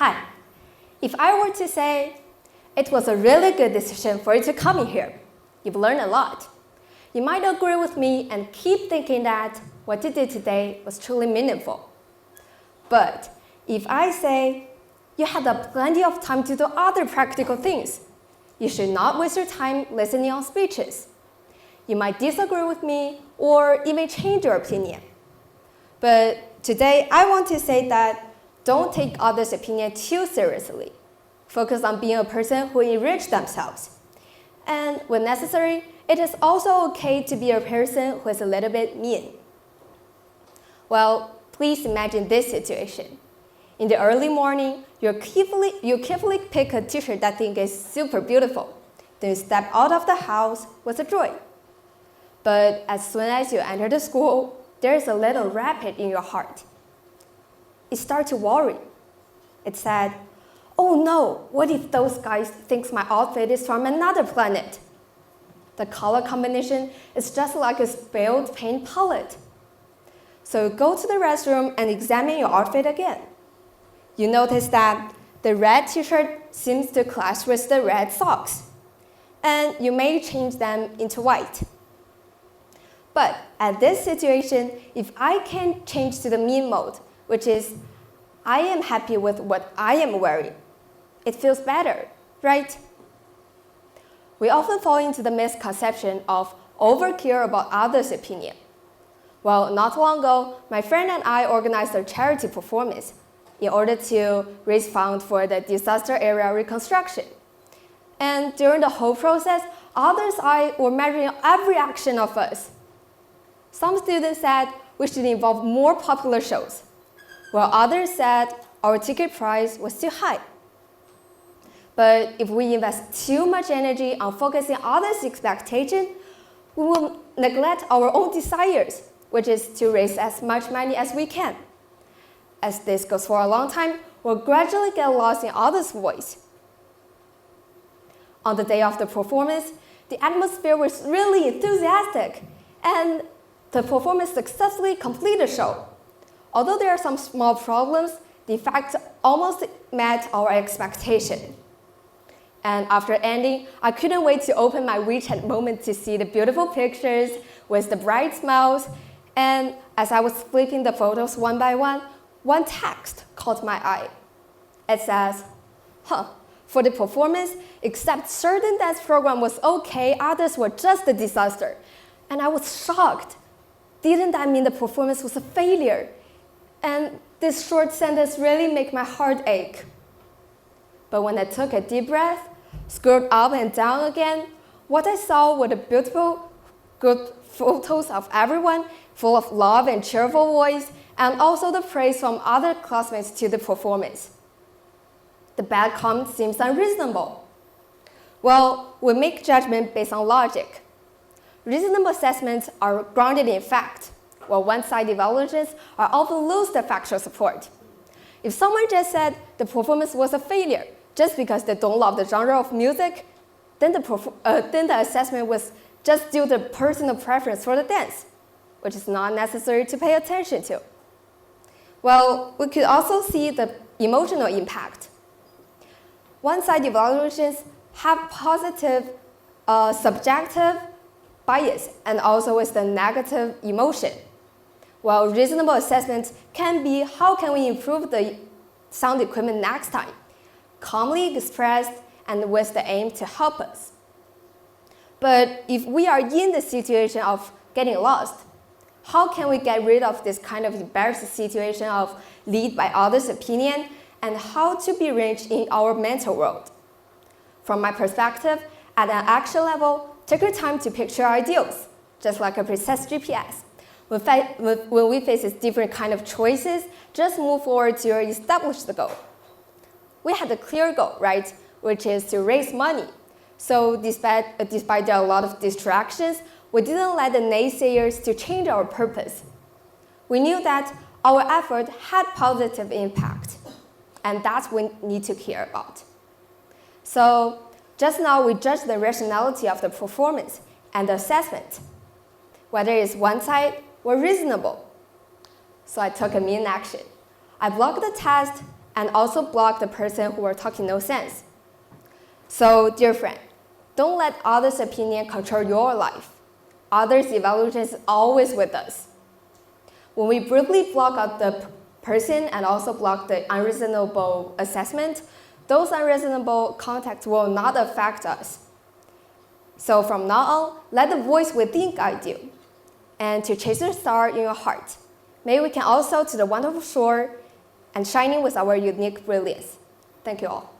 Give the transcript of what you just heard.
Hi. If I were to say, it was a really good decision for you to come in here. You've learned a lot. You might agree with me and keep thinking that what you did today was truly meaningful. But if I say, you had plenty of time to do other practical things, you should not waste your time listening on speeches. You might disagree with me or even change your opinion. But today, I want to say that don't take others' opinion too seriously. Focus on being a person who enriches themselves. And when necessary, it is also okay to be a person who is a little bit mean. Well, please imagine this situation. In the early morning, you carefully pick a t-shirt that you think is super beautiful. Then you step out of the house with a joy. But as soon as you enter the school, there is a little rapid in your heart. It starts to worry. It said, oh no, what if those guys think my outfit is from another planet? The color combination is just like a spilled paint palette. So go to the restroom and examine your outfit again. You notice that the red t-shirt seems to clash with the red socks, and you may change them into white. But at this situation, if I can change to the mean mode, which is I am happy with what I am wearing, it feels better, right? We often fall into the misconception of overcare about others' opinion. Well, not long ago, my friend and I organized a charity performance in order to raise funds for the disaster area reconstruction. And during the whole process, others' eyes were measuring every action of us. Some students said we should involve more popular shows, while others said our ticket price was too high. But if we invest too much energy on focusing on others' expectations, we will neglect our own desires, which is to raise as much money as we can. As this goes for a long time, we'll gradually get lost in others' voice. On the day of the performance, the atmosphere was really enthusiastic, and the performance successfully completed the show. Although there are some small problems, the effect almost met our expectation. And after ending, I couldn't wait to open my WeChat moment to see the beautiful pictures with the bright smiles. And as I was flipping the photos one by one text caught my eye. It says, for the performance, except certain dance program was okay, others were just a disaster. And I was shocked. Didn't that mean the performance was a failure? And this short sentence really made my heart ache. But when I took a deep breath, scrolled up and down again, what I saw were the beautiful, good photos of everyone, full of love and cheerful voice, and also the praise from other classmates to the performance. The bad comment seems unreasonable. Well, we make judgment based on logic. Reasonable assessments are grounded in fact, while one-sided evaluations are often lose the factual support. If someone just said the performance was a failure just because they don't love the genre of music, then the assessment was just due to personal preference for the dance, which is not necessary to pay attention to. Well, we could also see the emotional impact. One-sided evaluations have positive subjective bias and also with the negative emotion. While reasonable assessments can be how can we improve the sound equipment next time, calmly expressed and with the aim to help us. But if we are in the situation of getting lost, how can we get rid of this kind of embarrassing situation of lead by others' opinion and how to be rich in our mental world? From my perspective, at an action level, take your time to picture our ideals, just like a precise GPS. When we face different kind of choices, just move forward to establish the goal. We had a clear goal, right, which is to raise money. So despite there are a lot of distractions, we didn't let the naysayers to change our purpose. We knew that our effort had positive impact, and that's what we need to care about. So just now we judged the rationality of the performance and the assessment, whether it's one-sided or reasonable. So I took a mean action. I blocked the test and also block the person who are talking no sense. So, dear friend, don't let others' opinion control your life. Others' evaluation is always with us. When we briefly block out the person and also block the unreasonable assessment, those unreasonable contacts will not affect us. So from now on, let the voice within guide you, and to chase the star in your heart. May we can also to the wonderful shore and shining with our unique brilliance. Thank you all.